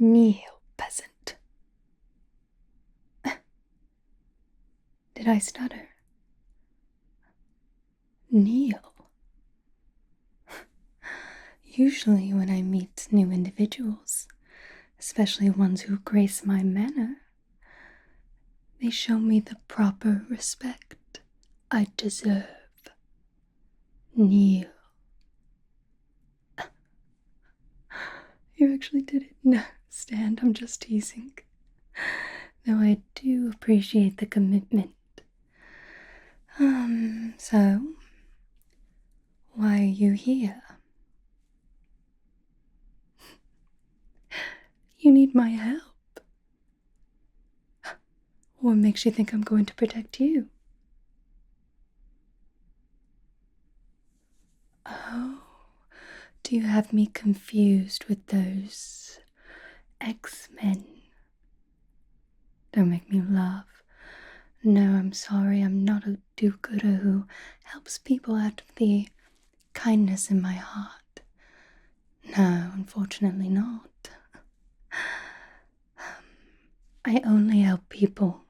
Kneel, peasant. Did I stutter? Kneel. Usually when I meet new individuals, especially ones who grace my manner, they show me the proper respect I deserve. Kneel. You actually did it. No, stand, I'm just teasing. Though I do appreciate the commitment. So, why are you here? You need my help. What makes you think I'm going to protect you? Oh, do you have me confused with those X-Men? Don't make me laugh. No, I'm sorry, I'm not a do-gooder who helps people out of the kindness in my heart. No, unfortunately not. I only help people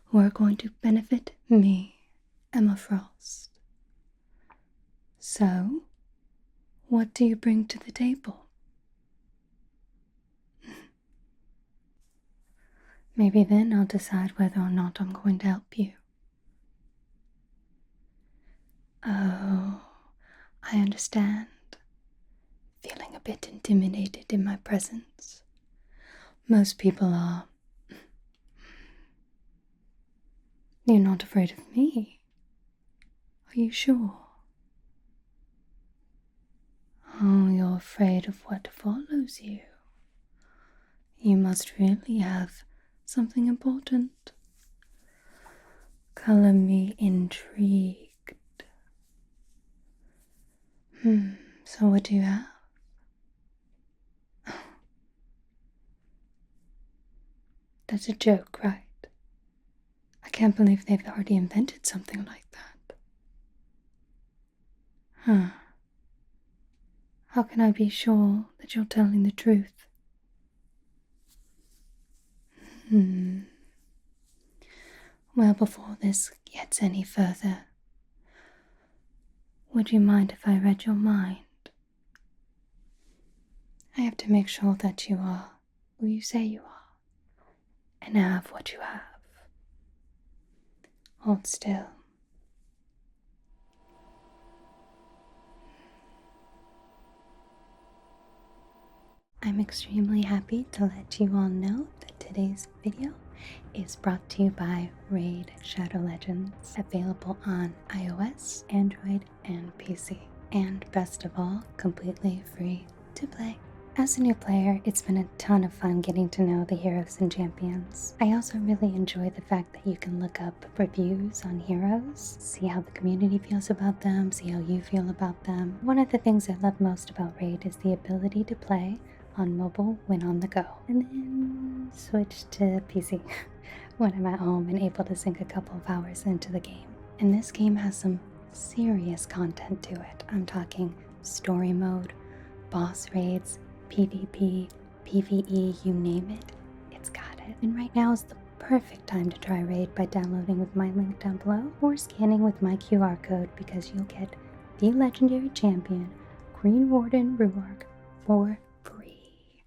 who are going to benefit me, Emma Frost. So, what do you bring to the table? Maybe then I'll decide whether or not I'm going to help you. Oh, I understand. Feeling a bit intimidated in my presence. Most people are. You're not afraid of me? Are you sure? Oh, you're afraid of what follows you. You must really have something important. Color me intrigued. So what do you have? That's a joke, right? I can't believe they've already invented something like that. Huh. How can I be sure that you're telling the truth? Well, before this gets any further, would you mind if I read your mind? I have to make sure that you are who you say you are, and have what you have. Hold still. I'm extremely happy to let you all know that today's video is brought to you by Raid Shadow Legends, available on iOS, Android, and PC. And best of all, completely free to play. As a new player, it's been a ton of fun getting to know the heroes and champions. I also really enjoy the fact that you can look up reviews on heroes, see how the community feels about them, see how you feel about them. One of the things I love most about Raid is the ability to play on mobile when on the go, and then switch to PC when I'm at home and able to sink a couple of hours into the game. And this game has some serious content to it. I'm talking story mode, boss raids, PvP, PvE, you name it, it's got it. And right now is the perfect time to try Raid by downloading with my link down below or scanning with my QR code, because you'll get the legendary champion, Green Warden Ruark, for free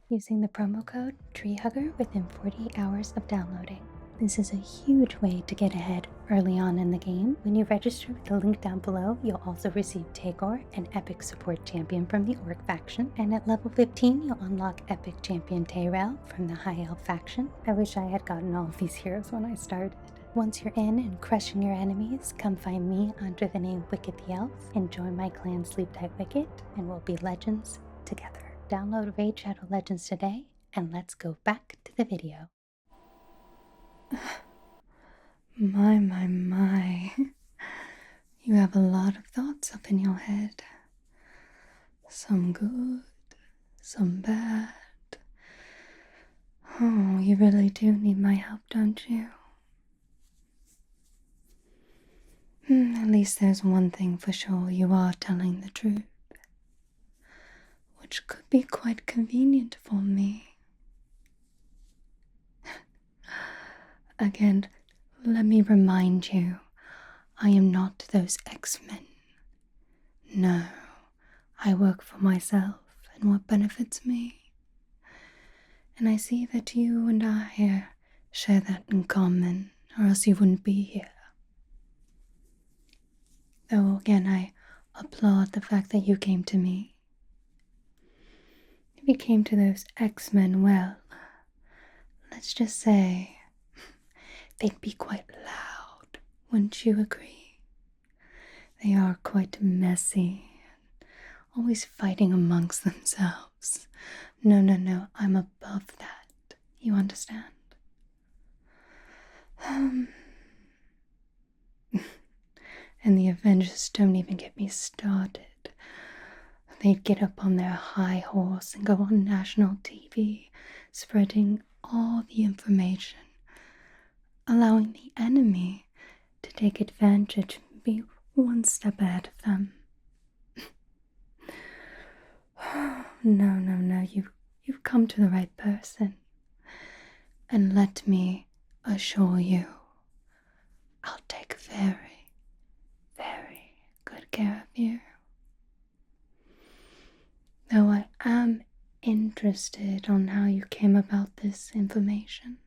using the promo code TreeHugger within 48 hours of downloading. This is a huge way to get ahead early on in the game. When you register with the link down below, you'll also receive Tagoar, an epic support champion from the Orc faction. And at level 15, you'll unlock epic champion Tayrel from the High Elf faction. I wish I had gotten all of these heroes when I started. Once you're in and crushing your enemies, come find me under the name Wicked the Elf and join my clan Sleep Tight Wicked, and we'll be legends together. Download Raid Shadow Legends today, and let's go back to the video. My. You have a lot of thoughts up in your head. Some good, some bad. Oh, you really do need my help, don't you? At least there's one thing for sure, you are telling the truth, which could be quite convenient for me. Again, let me remind you, I am not those X-Men. No, I work for myself and what benefits me. And I see that you and I share that in common, or else you wouldn't be here. Though again, I applaud the fact that you came to me. If you came to those X-Men, well, let's just say they'd be quite loud, wouldn't you agree? They are quite messy, always fighting amongst themselves. No, I'm above that. You understand? And the Avengers don't even get me started. They'd get up on their high horse and go on national TV, spreading all the information, allowing the enemy to take advantage and be one step ahead of them. No, you've come to the right person. And let me assure you, I'll take very, very good care of you. Though I am interested on how you came about this information.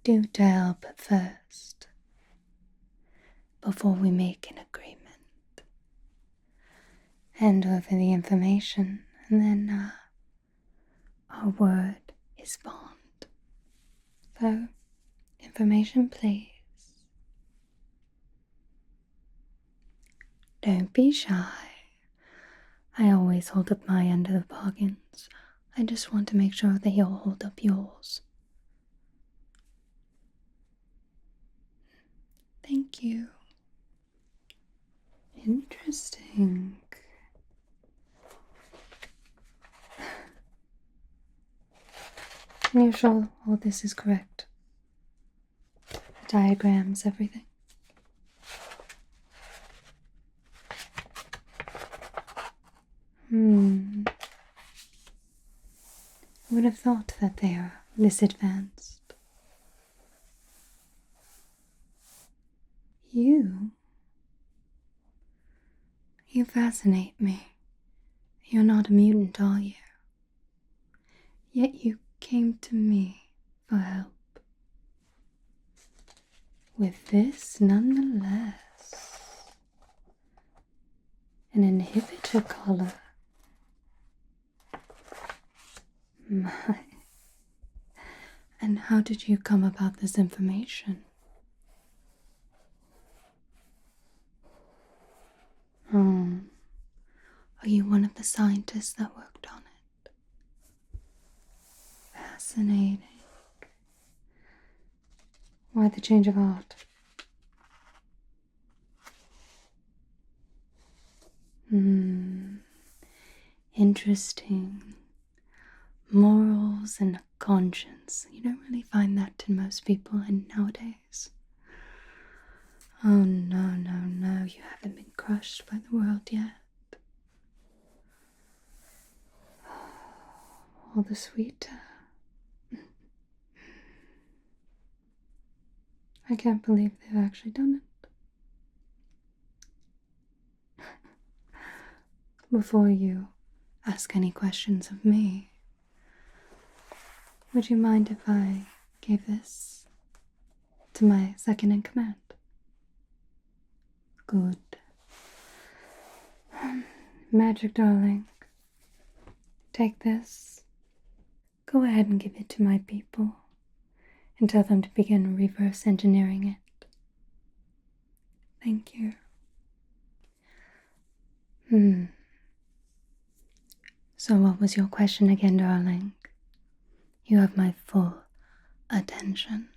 Do tell, but first, before we make an agreement, hand over the information, and then our word is bond. So, information please. Don't be shy. I always hold up my end of the bargains. I just want to make sure that you'll hold up yours. Thank you. Interesting. Are you sure all this is correct? The diagrams, everything? I would have thought that they are this advanced. You fascinate me. You're not a mutant, are you? Yet you came to me for help. With this, nonetheless. An inhibitor collar. My. And how did you come about this information? Are you one of the scientists that worked on it? Fascinating. Why the change of heart? Interesting. Morals and a conscience. You don't really find that in most people nowadays. Oh, no. You haven't been crushed by the world yet. All the sweeter. I can't believe they've actually done it. Before you ask any questions of me, would you mind if I gave this to my second in command? Good. Magic darling, take this. Go ahead and give it to my people and tell them to begin reverse engineering it. Thank you. So what was your question again, darling? You have my full attention.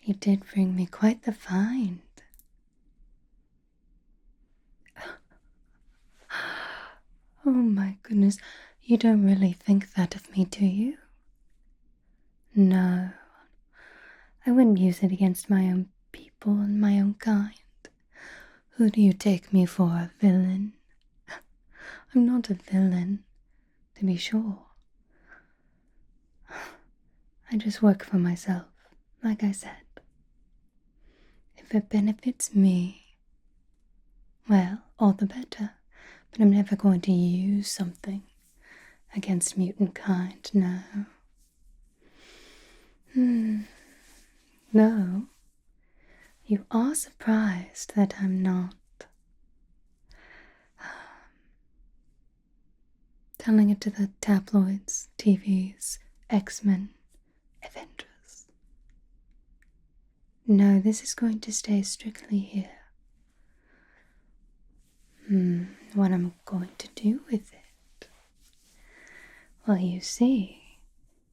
You did bring me quite the find. Oh my goodness, you don't really think that of me, do you? No, I wouldn't use it against my own people and my own kind. Who do you take me for, a villain? I'm not a villain, to be sure. I just work for myself, like I said. If it benefits me, well, all the better. But I'm never going to use something against mutant kind, no. No. You are surprised that I'm not telling it to the tabloids, TVs, X-Men, Avengers. No, this is going to stay strictly here. What I'm going to do with it? Well, you see,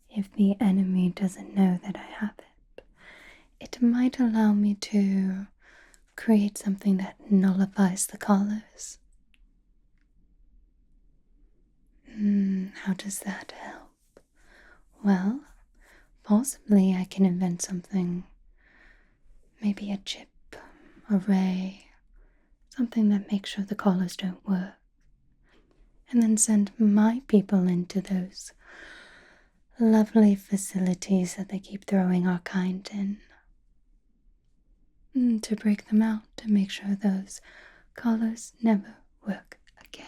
if the enemy doesn't know that I have it, it might allow me to create something that nullifies the colors. How does that help? Well, possibly I can invent something, maybe a chip, a ray, something that makes sure the collars don't work, and then send my people into those lovely facilities that they keep throwing our kind in, to break them out, to make sure those collars never work again.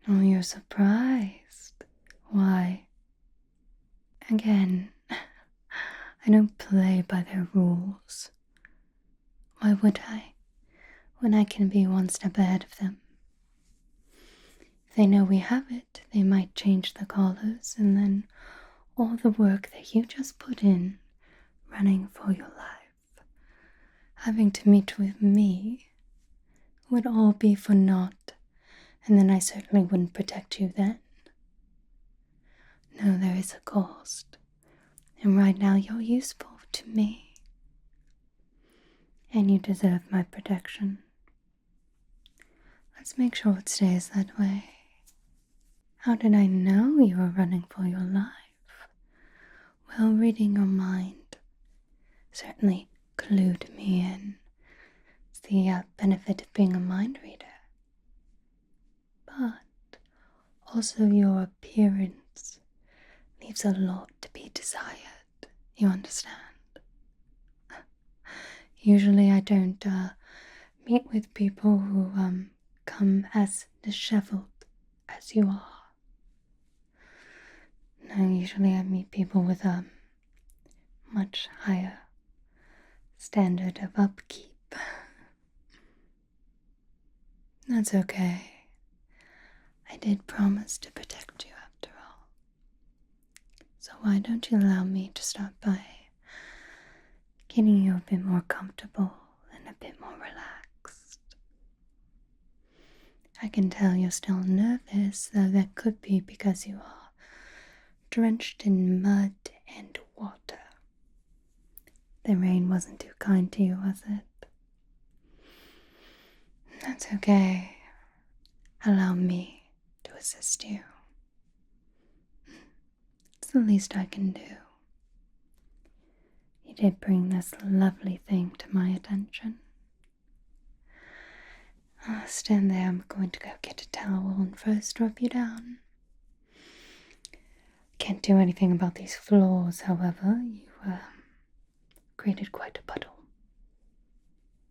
Oh, you're surprised. Why? Again, I don't play by their rules. Why would I, when I can be one step ahead of them? If they know we have it, they might change the collars, and then all the work that you just put in, running for your life, having to meet with me, would all be for naught, and then I certainly wouldn't protect you then. No, there is a cost, and right now you're useful to me, and you deserve my protection. Let's make sure it stays that way. How did I know you were running for your life? Well, reading your mind certainly clued me in. It's the benefit of being a mind reader. But also your appearance leaves a lot to be desired. You understand? Usually I don't meet with people who come as disheveled as you are. No, usually I meet people with a much higher standard of upkeep. That's okay. I did promise to protect you after all. So why don't you allow me to start by getting you a bit more comfortable and a bit more relaxed? I can tell you're still nervous, though that could be because you are drenched in mud and water. The rain wasn't too kind to you, was it? That's okay. Allow me to assist you. It's the least I can do. You did bring this lovely thing to my attention. Stand there, I'm going to go get a towel and first rub you down. Can't do anything about these floors, however. You created quite a puddle.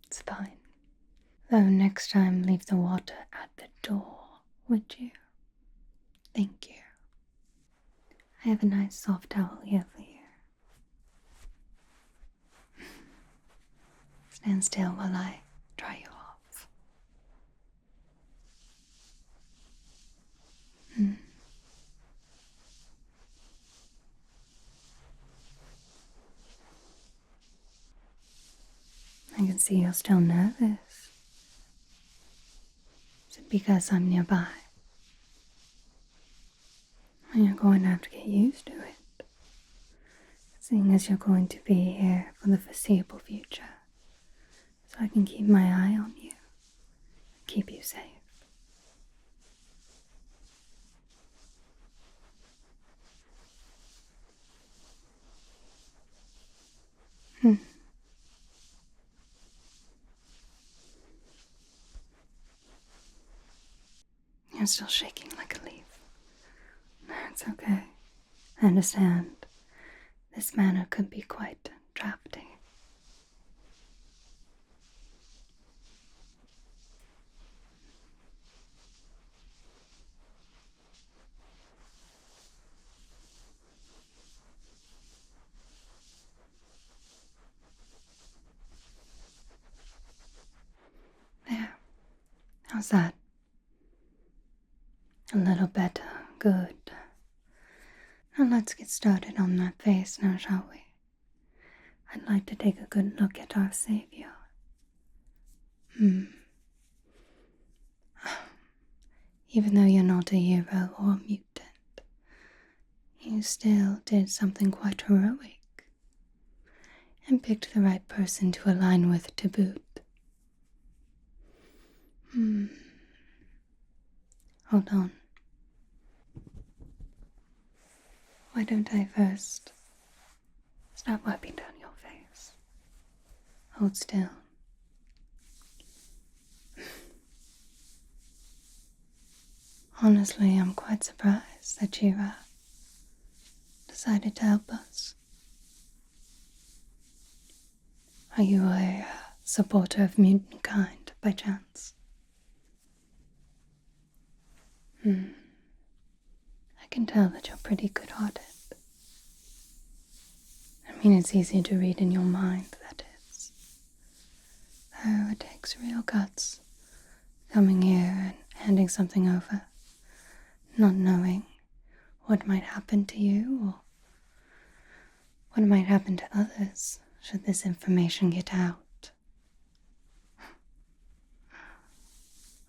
It's fine. Though next time, leave the water at the door, would you? Thank you. I have a nice soft towel here for you. Stand still while I dry you off. I can see you're still nervous. Is it because I'm nearby? Well, you're going to have to get used to it, seeing as you're going to be here for the foreseeable future, so I can keep my eye on you, keep you safe. You're still shaking like a leaf. It's okay. I understand. This manner could be quite drafty. There. How's that? A little better. Good. Now let's get started on that face now, shall we? I'd like to take a good look at our savior. Even though you're not a hero or a mutant, you still did something quite heroic. And picked the right person to align with to boot. Hold on. Why don't I first start wiping down your face? Hold still. Honestly, I'm quite surprised that you decided to help us. Are you a supporter of mutant kind by chance? I can tell that you're pretty good-hearted. I mean, it's easy to read in your mind, that is. Though it takes real guts coming here and handing something over, not knowing what might happen to you or what might happen to others should this information get out.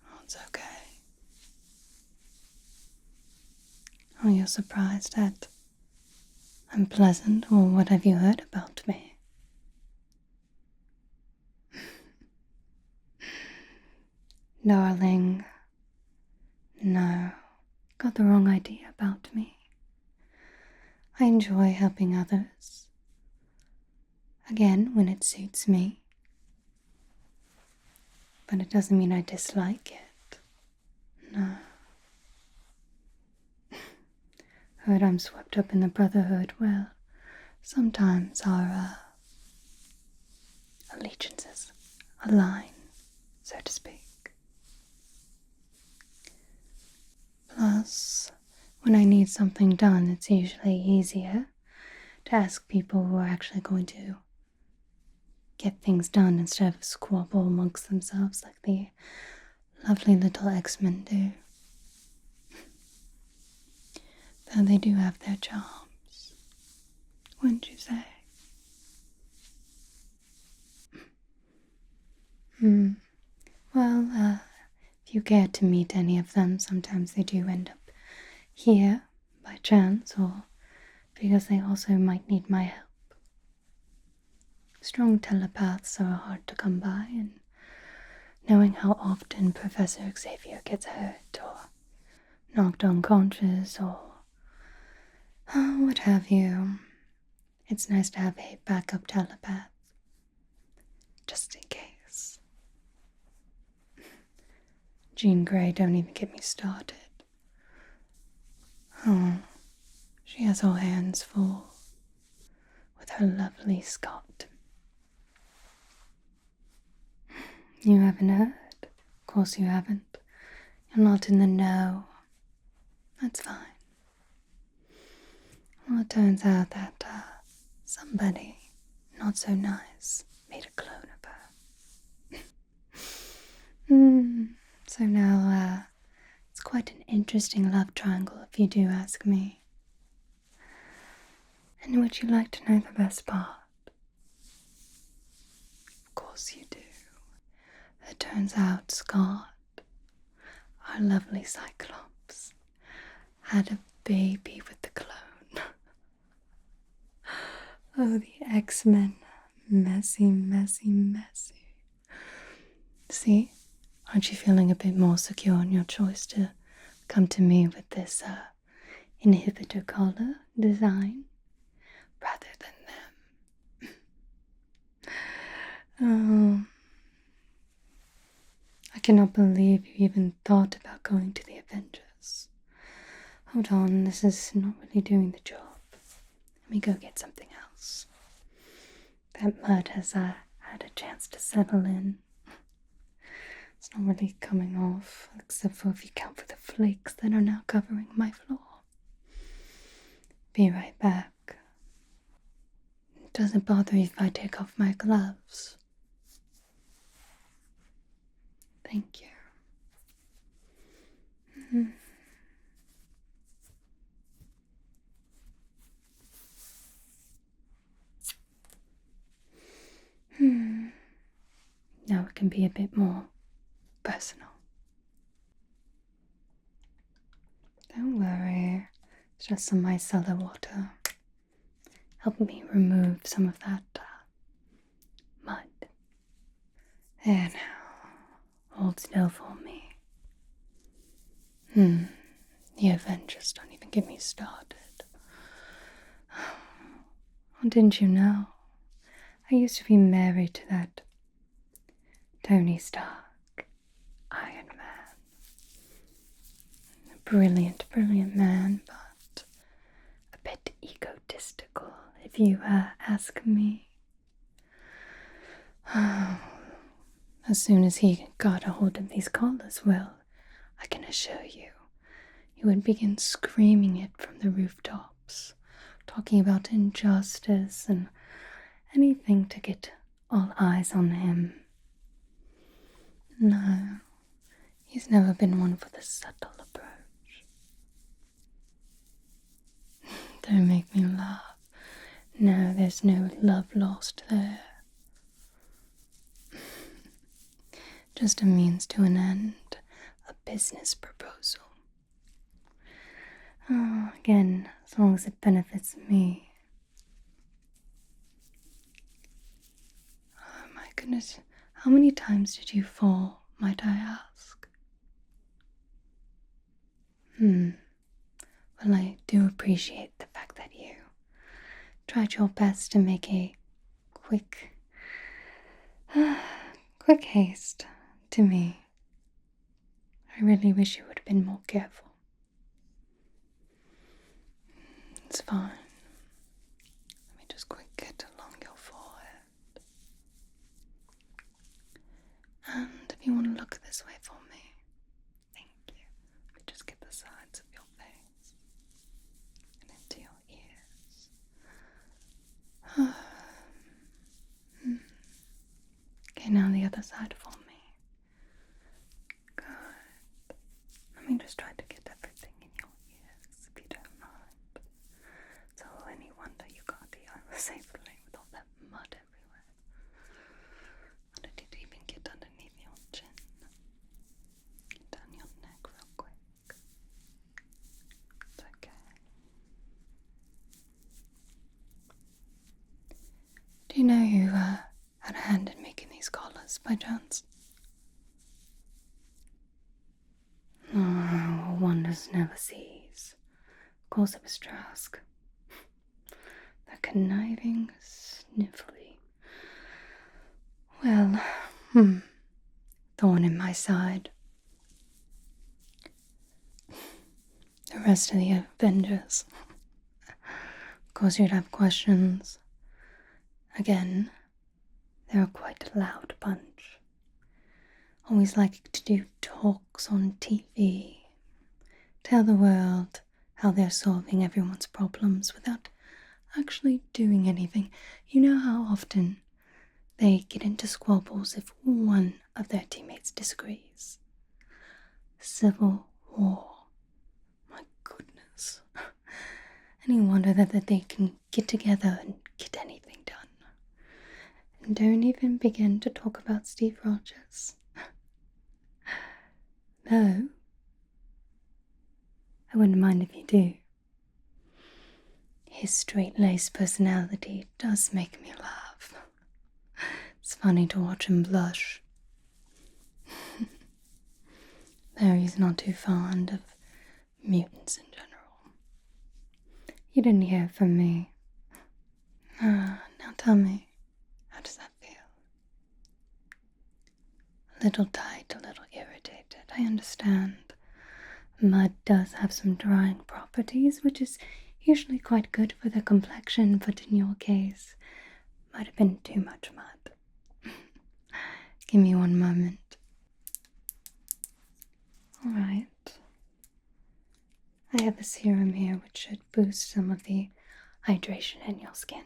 Oh, it's okay. Oh, you're surprised at unpleasant, or what have you heard about me? Darling, no, got the wrong idea about me. I enjoy helping others. Again, when it suits me. But it doesn't mean I dislike it. No. Heard I'm swept up in the brotherhood. Well, sometimes our allegiances align, so to speak. Plus, when I need something done, it's usually easier to ask people who are actually going to get things done instead of squabble amongst themselves like the lovely little X-Men do. Though they do have their charms, wouldn't you say? Well, if you care to meet any of them, sometimes they do end up here by chance or because they also might need my help. Strong telepaths are hard to come by, and knowing how often Professor Xavier gets hurt or knocked unconscious or what have you, it's nice to have a backup telepath, just in case. Jean Grey, don't even get me started. Oh, she has all hands full with her lovely Scott. You haven't heard? Of course you haven't. You're not in the know. That's fine. Well, it turns out that somebody not so nice made a clone of her. So now it's quite an interesting love triangle, if you do ask me. And would you like to know the best part? Of course you do. It turns out Scott, our lovely Cyclops, had a baby with the clone. Oh, the X-Men. Messy, messy, messy. See? Aren't you feeling a bit more secure in your choice to come to me with this inhibitor collar design rather than them? Oh, I cannot believe you even thought about going to the Avengers. Hold on, this is not really doing the job. Let me go get something else. That mud has had a chance to settle in. It's not really coming off, except for if you count for the flakes that are now covering my floor. Be right back. Does it bother you if I take off my gloves? Thank you. Now it can be a bit more personal. Don't worry, it's just some micellar water. Help me remove some of that mud. There now. Hold still for me. The Avengers don't even get me started. Oh, didn't you know? I used to be married to that Tony Stark, Iron Man. A brilliant, brilliant man, but a bit egotistical, if you ask me. As soon as he got a hold of these collars, well, I can assure you, he would begin screaming it from the rooftops, talking about injustice and anything to get all eyes on him. No, he's never been one for the subtle approach. Don't make me laugh. No, there's no love lost there. Just a means to an end, a business proposal. Oh, again, as long as it benefits me. Oh my goodness, how many times did you fall, might I ask? Well, I do appreciate the fact that you tried your best to make a quick haste to me. I really wish you would have been more careful. It's fine. Let me just quick get along your forehead. And if you want to look this way for me, thank you. Let me just get the sides of your face and into your ears. Okay, now the other side for me. Good. Let me just try to get everything in your ears, if you don't mind. So any wonder you got the safely with all that mud everywhere. How did it even get underneath your chin? Get down your neck real quick. It's okay. Do you know who had a hand in making these collars by chance? Oh, wonders never cease. Of course it was Trask. The conniving, sniffly. Well, thorn in my side. The rest of the Avengers. Of course you'd have questions. Again, they're quite a loud bunch. Always like to do talks on TV. Tell the world how they're solving everyone's problems without actually doing anything. You know how often they get into squabbles if one of their teammates disagrees. Civil war. My goodness. Any wonder that they can get together and get anything done. And don't even begin to talk about Steve Rogers. No. I wouldn't mind if you do. His straight-laced personality does make me laugh. It's funny to watch him blush. Though he's not too fond of mutants in general. You didn't hear from me. Now tell me, how does that feel? A little tight, a little irritated, I understand. Mud does have some drying properties, which is usually quite good for the complexion, but in your case, might have been too much mud. Give me one moment. Alright. I have a serum here which should boost some of the hydration in your skin.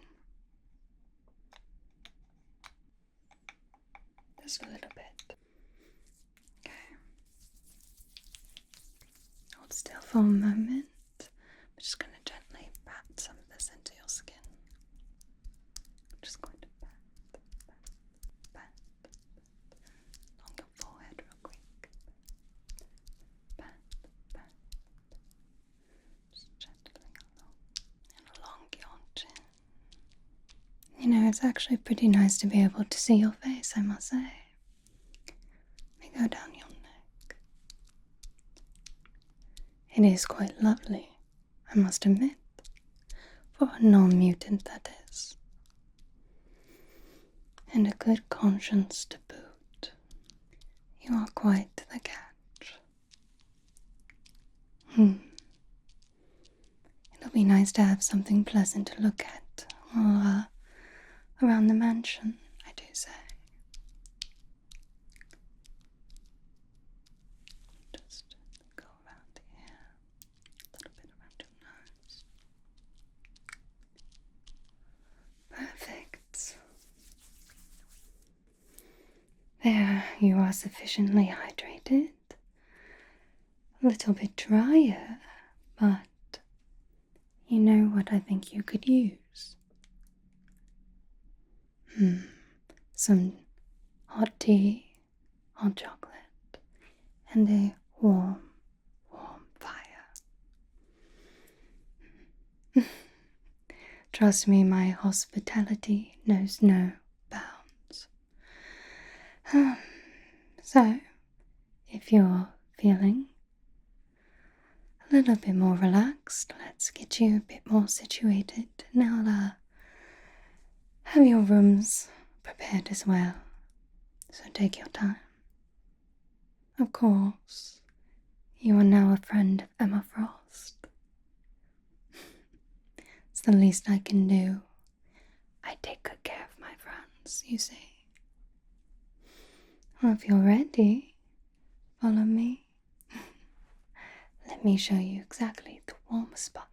Just a little bit. Okay. Hold still for a moment. I'm just going to gently pat some of this into your skin. I'm just going to pat along your forehead real quick. Pat. Just gently along your chin. You know, it's actually pretty nice to be able to see your face, I must say. Let me go down your neck. It is quite lovely, I must admit, for a non-mutant that is. And a good conscience to boot. You are quite the catch. It'll be nice to have something pleasant to look at while around the mansion, I do say. Just go around here, a little bit around your nose. Perfect. There, you are sufficiently hydrated. A little bit drier, but you know what I think you could use? Some hot tea, hot chocolate, and a warm fire. Trust me, my hospitality knows no bounds. So, if you're feeling a little bit more relaxed, let's get you a bit more situated. And I'll have your rooms prepared as well. So take your time. Of course, you are now a friend of Emma Frost. It's the least I can do. I take good care of my friends, you see. Well, if you're ready, follow me. Let me show you exactly the warm spot